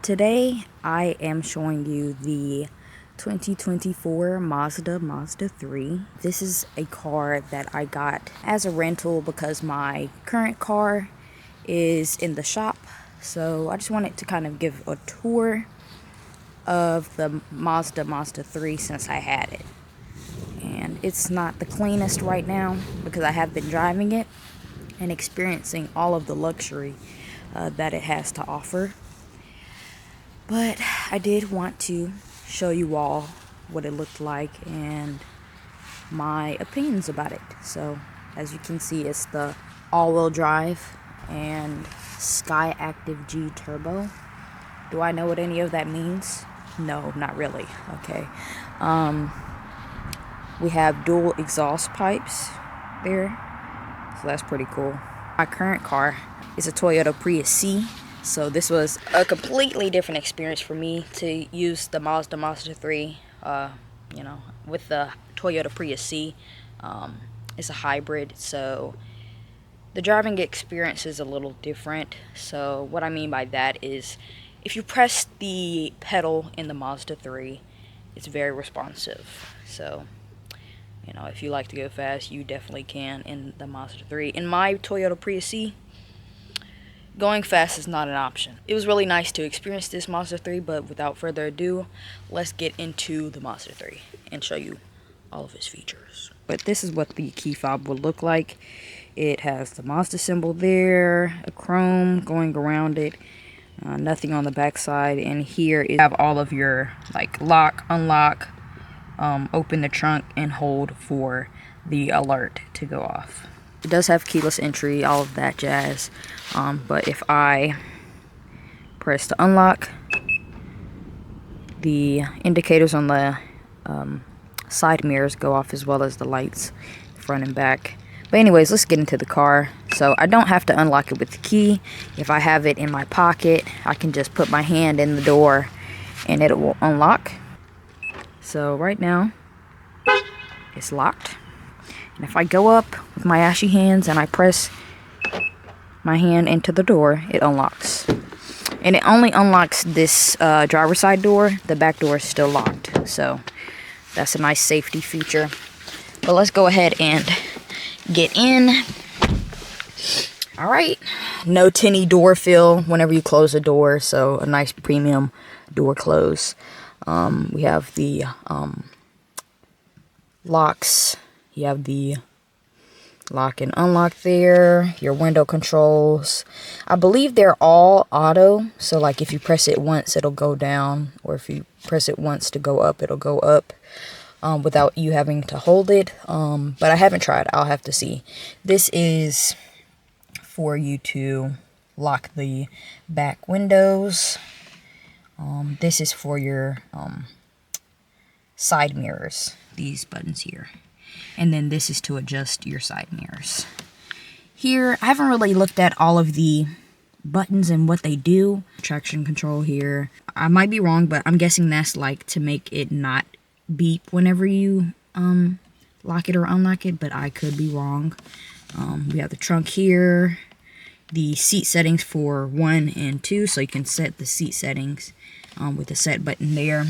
Today I am showing you the 2024 Mazda 3. This is a car that I got as a rental because my current car is in the shop. So I just wanted to kind of give a tour of the Mazda 3 since I had it. And it's not the cleanest right now because I have been driving it and experiencing all of the luxury that it has to offer. But I did want to show you all what it looked like and my opinions about it. So as you can see, it's the all-wheel drive and Sky Active G Turbo. Do I know what any of that means? No, not really. Okay. We have dual exhaust pipes there, so that's pretty cool. My current car is a Toyota Prius C. So this was a completely different experience for me to use the Mazda 3, with the Toyota Prius C. It's a hybrid, so the driving experience is a little different. So what I mean by that is if you press the pedal in the Mazda 3, it's very responsive. So, if you like to go fast, you definitely can in the Mazda 3. In my Toyota Prius C, going fast is not an option. It was really nice to experience this Mazda 3, but without further ado, let's get into the Mazda 3 and show you all of its features. But this is what the key fob will look like. It has the Mazda symbol there, a chrome going around it, nothing on the back side, and here you have all of your lock, unlock, open the trunk, and hold for the alert to go off. It does have keyless entry, all of that jazz. But if I press to unlock, the indicators on the side mirrors go off as well as the lights front and back. But anyways, let's get into the car. So I don't have to unlock it with the key. If I have it in my pocket, I can just put my hand in the door and it will unlock. So right now, it's locked. And if I go up with my ashy hands and I press my hand into the door, it unlocks. And it only unlocks this driver's side door. The back door is still locked. So that's a nice safety feature. But let's go ahead and get in. Alright. No tinny door feel whenever you close the door. So a nice premium door close. We have the locks. You have the lock and unlock there, your window controls. I believe they're all auto, so like if you press it once, it'll go down, or if you press it once to go up, it'll go up without you having to hold it. But I haven't tried. I'll have to see. This is for you to lock the back windows. This is for your side mirrors, these buttons here. And then this is to adjust your side mirrors. Here, I haven't really looked at all of the buttons and what they do. Traction control here. I might be wrong, but I'm guessing that's like to make it not beep whenever you lock it or unlock it, but I could be wrong. We have the trunk here. The seat settings for 1 and 2, so you can set the seat settings with the set button there.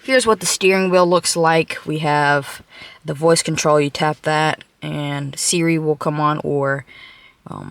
Here's what the steering wheel looks like. We have the voice control. You tap that and Siri will come on, or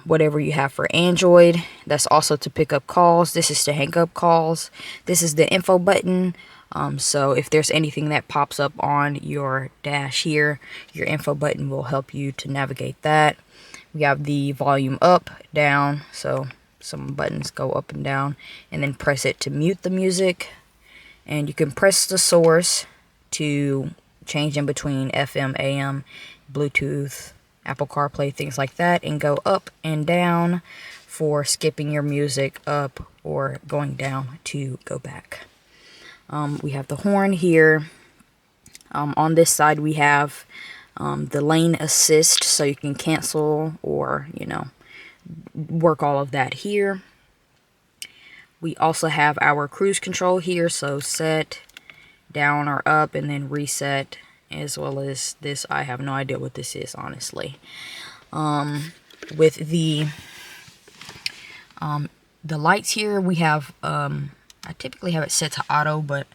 whatever you have for Android. That's also to pick up calls. This is to hang up calls. This is the info button. So if there's anything that pops up on your dash here, your info button will help you to navigate that. We have the volume up, down. So some buttons go up and down, and then press it to mute the music. And you can press the source to change in between FM, AM, Bluetooth, Apple CarPlay, things like that, and go up and down for skipping your music up or going down to go back. We have the horn here. On this side we have the lane assist, so you can cancel or, work all of that here. We also have our cruise control here, so set, down or up, and then reset, as well as this. I have no idea what this is, honestly. With the The lights here, we have, I typically have it set to auto, but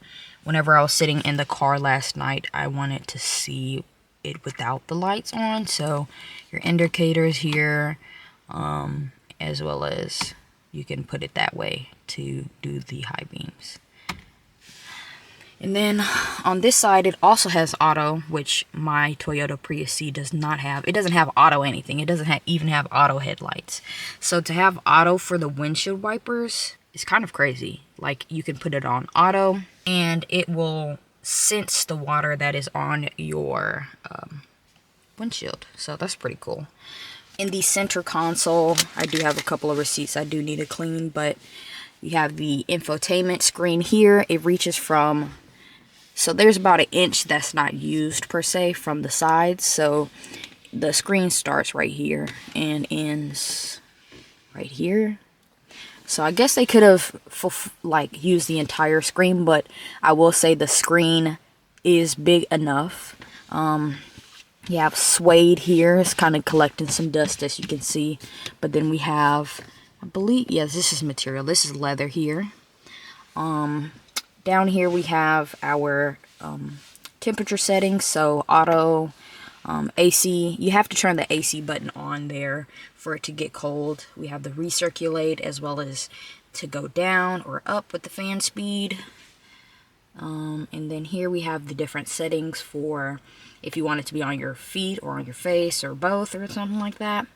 whenever I was sitting in the car last night, I wanted to see it without the lights on. So your indicators here, as well as you can put it that way to do the high beams. And then on this side, it also has auto, which my Toyota Prius C does not have. It doesn't have auto anything. It doesn't even have auto headlights. So to have auto for the windshield wipers is kind of crazy. Like, you can put it on auto and it will sense the water that is on your windshield. So that's pretty cool. In the center console, I do have a couple of receipts I do need to clean, but you have the infotainment screen here. It reaches from, so there's about an inch that's not used per se from the sides. So the screen starts right here and ends right here. So I guess they could have like used the entire screen, but I will say the screen is big enough. You have suede here. It's kind of collecting some dust, as you can see. But then we have, I believe, yes, this is material. This is leather here. Down here we have our temperature settings. So auto, AC. You have to turn the AC button on there for it to get cold. We have the recirculate, as well as to go down or up with the fan speed. And then here we have the different settings for if you want it to be on your feet or on your face or both or something like that.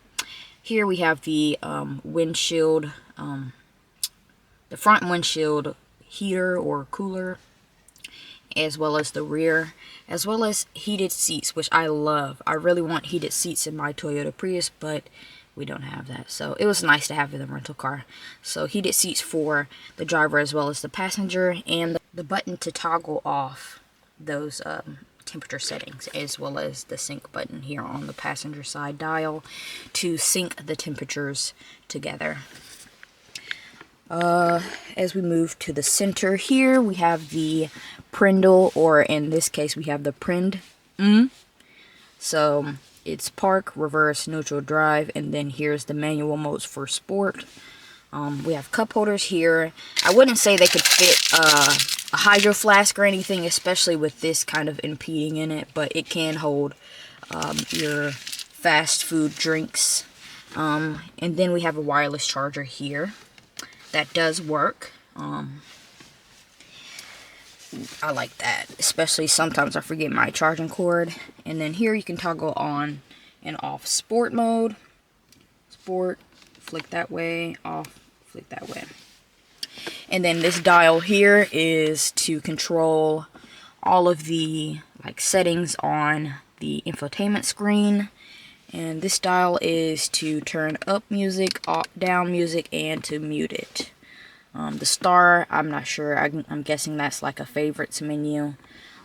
Here we have the windshield, the front windshield heater or cooler, as well as the rear, as well as heated seats, which I love. I really want heated seats in my Toyota Prius, but we don't have that. So it was nice to have in the rental car. So heated seats for the driver as well as the passenger, and the button to toggle off those temperature settings, as well as the sync button here on the passenger side dial to sync the temperatures together. As we move to the center here, we have the Prindle, or in this case we have the Prind. So it's park, reverse, neutral, drive, and then here's the manual modes for sport. We have cup holders here. I wouldn't say they could fit a hydro flask or anything, especially with this kind of impeding in it, but it can hold your fast food drinks. And then we have a wireless charger here that does work. I like that, especially sometimes I forget my charging cord. And then here you can toggle on and off sport mode. Sport, flick that way, off, flick that way. And then this dial here is to control all of the settings on the infotainment screen. And this dial is to turn up music, down music, and to mute it. The star, I'm not sure. I'm guessing that's like a favorites menu,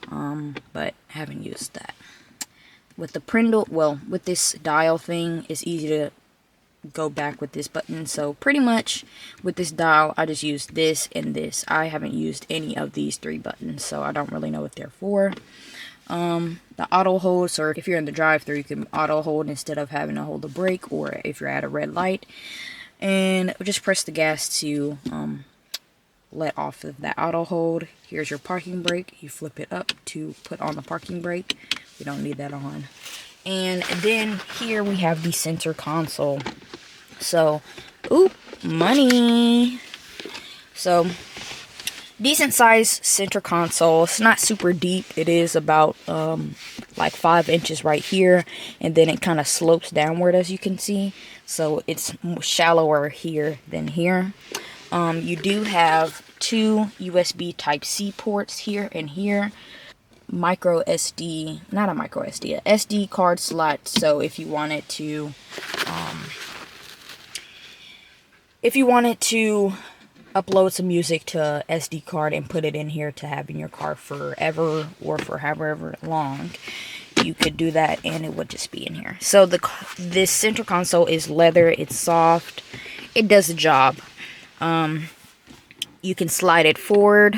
but haven't used that. With the Prindle, well, with this dial thing, it's easy to go back with this button. So pretty much with this dial, I just use this and this. I haven't used any of these three buttons, so I don't really know what they're for. The auto hold, so if you're in the drive-thru, you can auto hold instead of having to hold the brake, or if you're at a red light. And just press the gas to let off of that auto hold. Here's your parking brake. You flip it up to put on the parking brake. We don't need that on. And then here we have the center console. So, oop, money. So, decent size center console. It's not super deep. It is about like 5 inches right here, and then it kind of slopes downward, as you can see. So it's shallower here than here. You do have two USB Type-C ports here and here. Micro SD, not a micro SD, a SD card slot. So if you wanted to, upload some music to SD card and put it in here to have in your car forever or for however long, you could do that and it would just be in here. So this center console is leather. It's soft. It does the job. You can slide it forward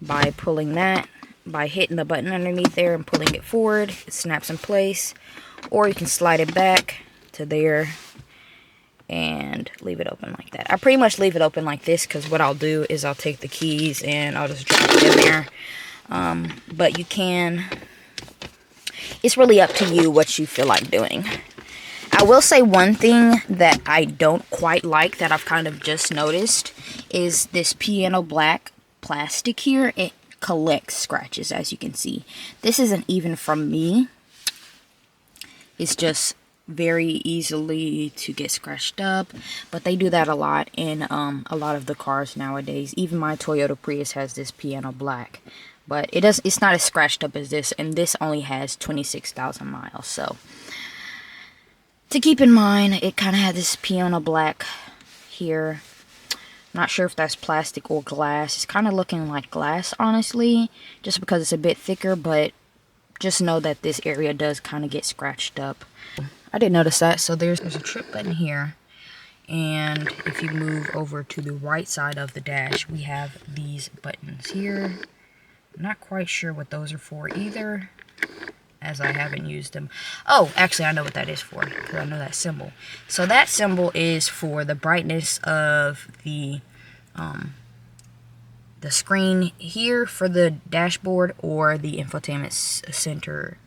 by pulling that, by hitting the button underneath there and pulling it forward. It snaps in place. Or you can slide it back to there and leave it open like that. I pretty much leave it open like this because what I'll do is I'll take the keys and I'll just drop it in there. But you can, it's really up to you what you feel like doing. I will say one thing that I don't quite like that I've kind of just noticed is this piano black plastic here. It collects scratches, as you can see. This isn't even from me. It's just very easily to get scratched up, but they do that a lot in a lot of the cars nowadays. Even my Toyota Prius has this piano black, but it's not as scratched up as this, and this only has 26,000 miles. So to keep in mind, it kind of had this piano black here. Not sure if that's plastic or glass. It's kind of looking like glass, honestly, just because it's a bit thicker, but just know that this area does kind of get scratched up. I didn't notice that. So there's a trip button here, and if you move over to the right side of the dash, we have these buttons here. I'm not quite sure what those are for either, as I haven't used them. Oh, actually I know what that is for, because I know that symbol. So that symbol is for the brightness of the screen here for the dashboard, or the infotainment center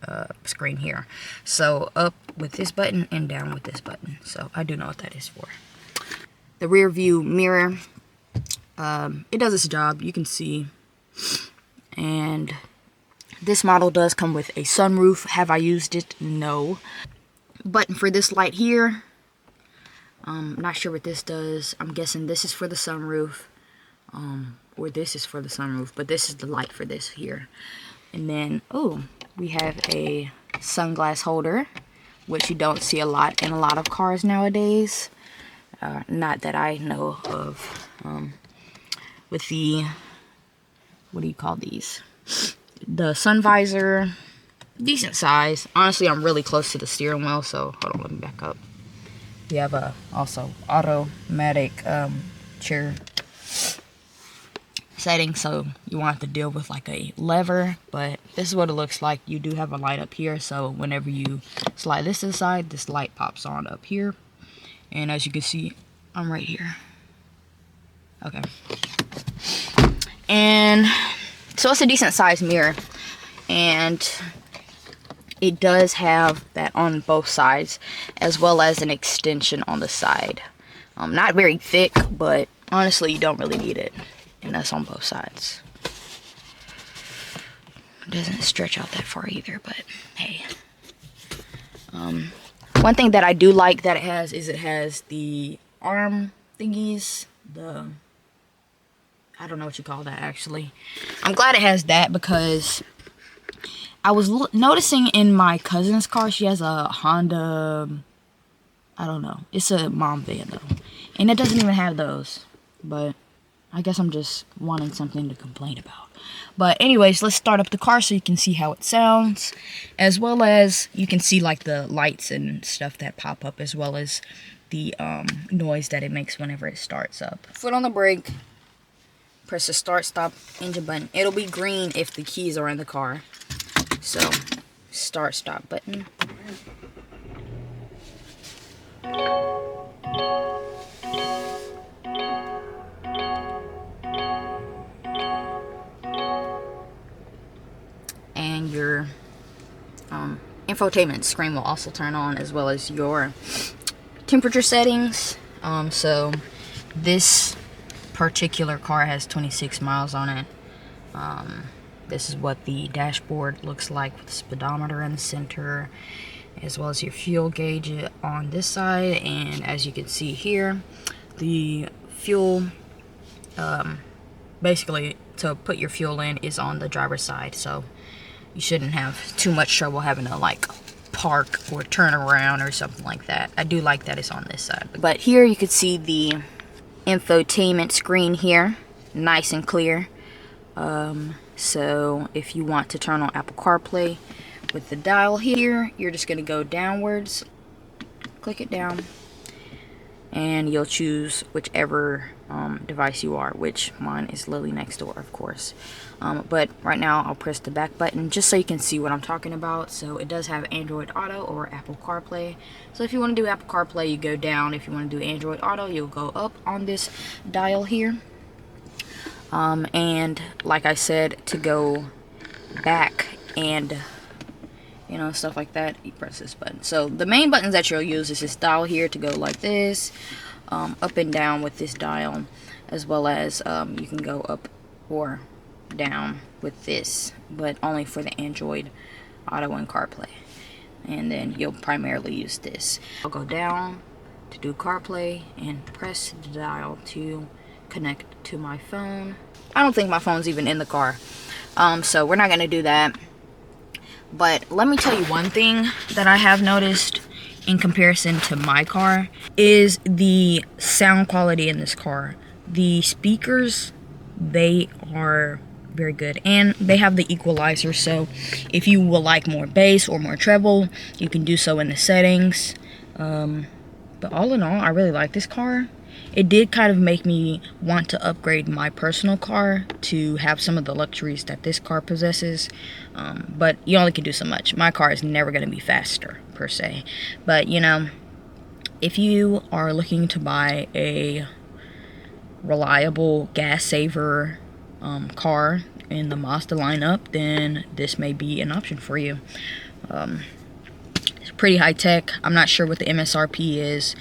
screen here. So up with this button and down with this button. So I do know what that is for. The rear view mirror, it does its job, you can see. And this model does come with a sunroof. Have I used it? No. Button for this light here. Not sure what this does. I'm guessing this is for the sunroof. Or this is for the sunroof, but this is the light for this here. And then, oh, we have a sunglass holder, which you don't see a lot in a lot of cars nowadays. Not that I know of. With the, what do you call these? The sun visor, decent size. Honestly, I'm really close to the steering wheel, so hold on, let me back up. We have a also automatic chair setting, so you won't have to deal with like a lever, but this is what it looks like. You do have a light up here, so whenever you slide this to the side, this light pops on up here. And as you can see, I'm right here. Okay. And so it's a decent sized mirror, and it does have that on both sides, as well as an extension on the side. Not very thick, but honestly, you don't really need it. And that's on both sides. It doesn't stretch out that far either, but hey. One thing that I do like that it has is it has the arm thingies. I don't know what you call that, actually. I'm glad it has that, because I was noticing in my cousin's car, she has a Honda, I don't know. It's a mom van, though. And it doesn't even have those. But I guess I'm just wanting something to complain about. But anyways, let's start up the car so you can see how it sounds. As well as you can see like the lights and stuff that pop up, as well as the noise that it makes whenever it starts up. Foot on the brake. Press the start stop engine button. It'll be green if the keys are in the car. So start stop button. And your infotainment screen will also turn on, as well as your temperature settings. So this particular car has 26 miles on it. This is what the dashboard looks like, with the speedometer in the center, as well as your fuel gauge on this side. And as you can see here, the fuel, basically to put your fuel in, is on the driver's side, so you shouldn't have too much trouble having to like park or turn around or something like that. I do like that it's on this side. But here you can see the infotainment screen here, nice and clear. So if you want to turn on Apple CarPlay with the dial here, you're just going to go downwards, click it down, and you'll choose whichever device you are, which mine is Lili next door, of course. But right now I'll press the back button just so you can see what I'm talking about. So it does have Android Auto or Apple CarPlay. So if you want to do Apple CarPlay, you go down. If you want to do Android Auto, you'll go up on this dial here. And like I said, to go back and you know, stuff like that, you press this button. So the main buttons that you'll use is this dial here to go like this, up and down with this dial, as well as you can go up or down with this, but only for the Android Auto and CarPlay. And then you'll primarily use this. I'll go down to do CarPlay and press the dial to connect to my phone. I don't think my phone's even in the car, so we're not gonna do that. But let me tell you one thing that I have noticed in comparison to my car is the sound quality in this car. The speakers, they are very good, and they have the equalizer, so if you would like more bass or more treble, you can do so in the settings. But all in all, I really like this car. It did kind of make me want to upgrade my personal car to have some of the luxuries that this car possesses. But you only can do so much. My car is never going to be faster, per se. But, you know, if you are looking to buy a reliable gas saver car in the Mazda lineup, then this may be an option for you. It's pretty high tech. I'm not sure what the MSRP is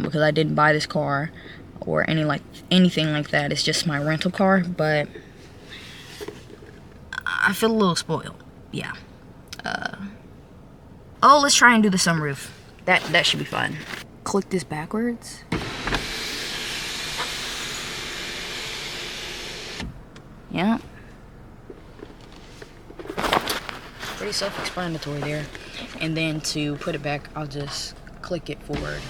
because I didn't buy this car or anything like that. It's just my rental car, but I feel a little spoiled. Yeah. Oh, let's try and do the sunroof. That should be fun. Click this backwards. Yeah. Pretty self-explanatory there. And then to put it back, I'll just click it forward.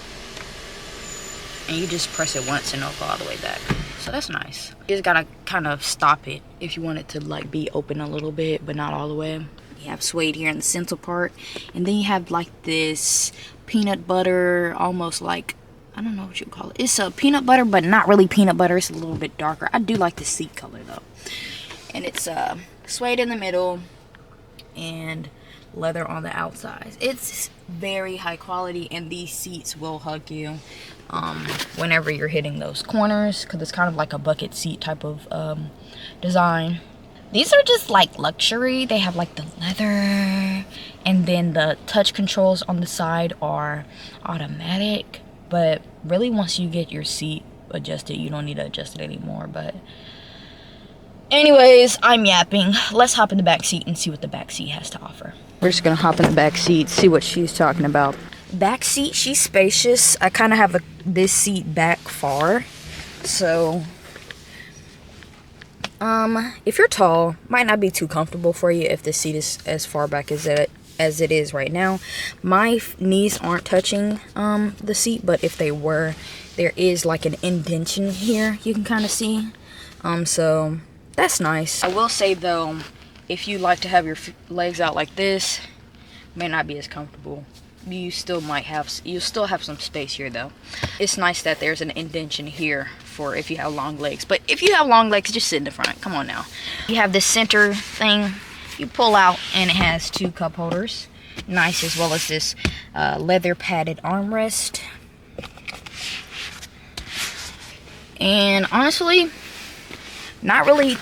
And you just press it once and it'll go all the way back. So that's nice. You just gotta kind of stop it if you want it to like be open a little bit, but not all the way. You have suede here in the center part. And then you have like this peanut butter, almost like, I don't know what you call it. It's a peanut butter, but not really peanut butter. It's a little bit darker. I do like the seat color though. And it's suede in the middle and leather on the outside. It's very high quality, and these seats will hug you whenever you're hitting those corners, because it's kind of like a bucket seat type of design. These are just like luxury. They have like the leather, and then the touch controls on the side are automatic, but really once you get your seat adjusted, you don't need to adjust it anymore. But anyways, I'm yapping. Let's hop in the back seat and see what the back seat has to offer. We're just gonna hop in the back seat, see what she's talking about. Back seat, she's spacious. I kind of have this seat back far, so if you're tall, might not be too comfortable for you if the seat is as far back as it is right now. My knees aren't touching the seat, but if they were, there is like an indentation here you can kind of see. So that's nice. I will say though, if you like to have your legs out like this, it may not be as comfortable. You still have some space here though. It's nice that there's an indentation here for if you have long legs. But if you have long legs, just sit in the front. Come on now. You have this center thing you pull out, and it has two cup holders. Nice, as well as this leather padded armrest. And honestly, not really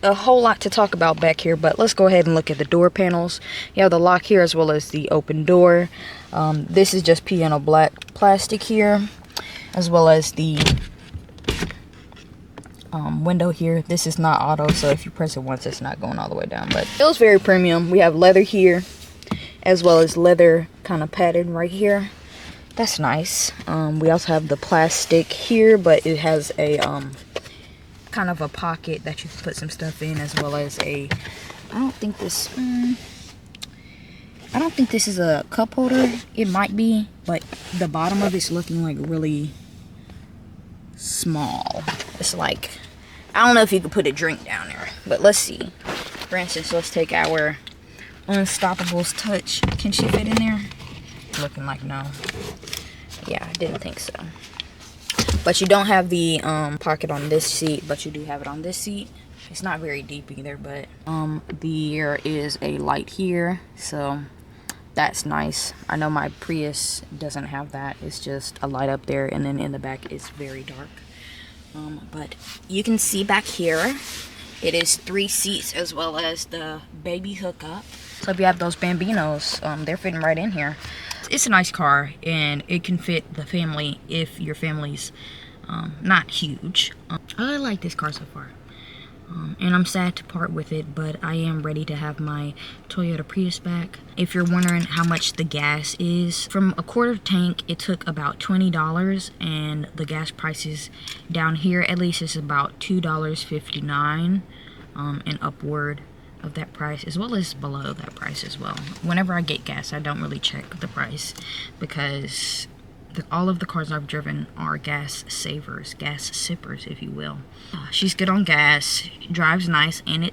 a whole lot to talk about back here, but let's go ahead and look at the door panels. You have the lock here as well as the open door. This is just piano black plastic here, as well as the window here. This is not auto, so if you press it once, it's not going all the way down, but it feels very premium. We have leather here, as well as leather kind of padded right here. That's nice. We also have the plastic here, but it has a kind of a pocket that you can put some stuff in, as well as I don't think this is a cup holder. It might be, but the bottom of it's looking like really small. It's like, I don't know if you could put a drink down there, but let's see. For instance, let's take our Unstoppables Touch. Can she fit in there? Looking like no. Yeah, I didn't think so. But you don't have the pocket on this seat, but you do have it on this seat. It's not very deep either, but there is a light here, so that's nice. I know my Prius doesn't have that. It's just a light up there, and then in the back it's very dark. But you can see back here, it is 3 seats as well as the baby hookup. So if you have those Bambinos, they're fitting right in here. It's a nice car, and it can fit the family if your family's not huge. I like this car so far. And I'm sad to part with it, but I am ready to have my Toyota Prius back. If you're wondering how much the gas is, from a quarter tank it took about $20, and the gas prices down here at least is about $2.59 and upward of that price, as well as below that price as well. Whenever I get gas, I don't really check the price, because all of the cars I've driven are gas savers, gas sippers, if you will. She's good on gas, drives nice, and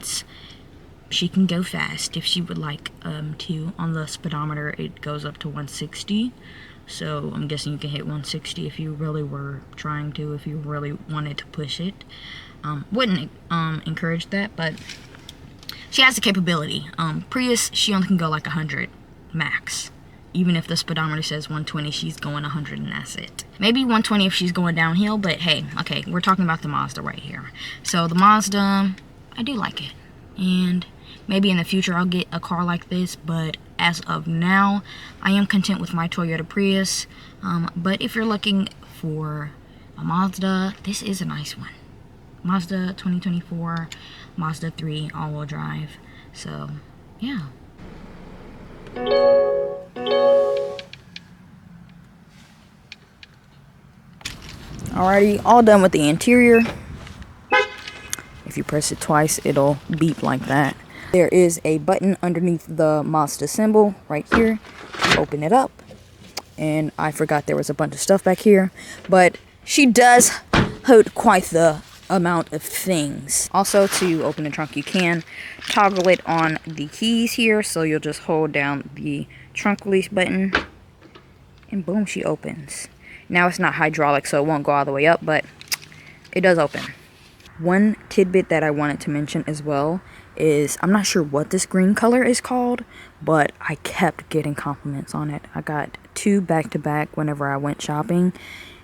she can go fast if she would like to. On the speedometer, it goes up to 160. So I'm guessing you can hit 160 if you really were trying to, if you really wanted to push it. Wouldn't encourage that, but she has the capability. Prius, she only can go like 100 max. Even if the speedometer says 120, she's going 100 and that's it. Maybe 120 if she's going downhill, but hey, okay, we're talking about the Mazda right here. So the Mazda, I do like it. And maybe in the future I'll get a car like this, but as of now, I am content with my Toyota Prius. But if you're looking for a Mazda, this is a nice one. Mazda 2024, Mazda3 all-wheel drive. So, yeah. Alrighty, all done with the interior. If you press it twice, it'll beep like that. There is a button underneath the Mazda symbol right here. Open it up. And I forgot there was a bunch of stuff back here. But she does hold quite the amount of things. Also, to open the trunk, you can toggle it on the keys here. So you'll just hold down the trunk release button. And boom, she opens. Now it's not hydraulic, so it won't go all the way up, but it does open. One tidbit that I wanted to mention as well is, I'm not sure what this green color is called, but I kept getting compliments on it. I got 2 back-to-back whenever I went shopping,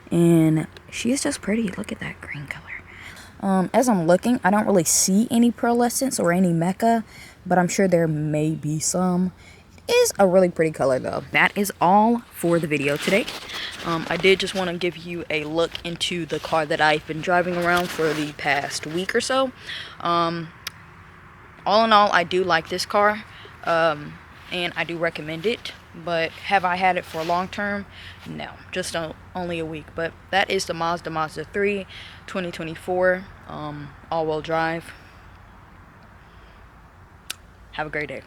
and she is just pretty. Look at that green color. As I'm looking, I don't really see any pearlescence or any mecha, but I'm sure there may be some. Is a really pretty color though. That is all for the video today. I did just want to give you a look into the car that I've been driving around for the past week or so. All in all, I do like this car, and I do recommend it. But have I had it for long term? No, just only a week. But that is the Mazda3 2024 all-wheel drive. Have a great day.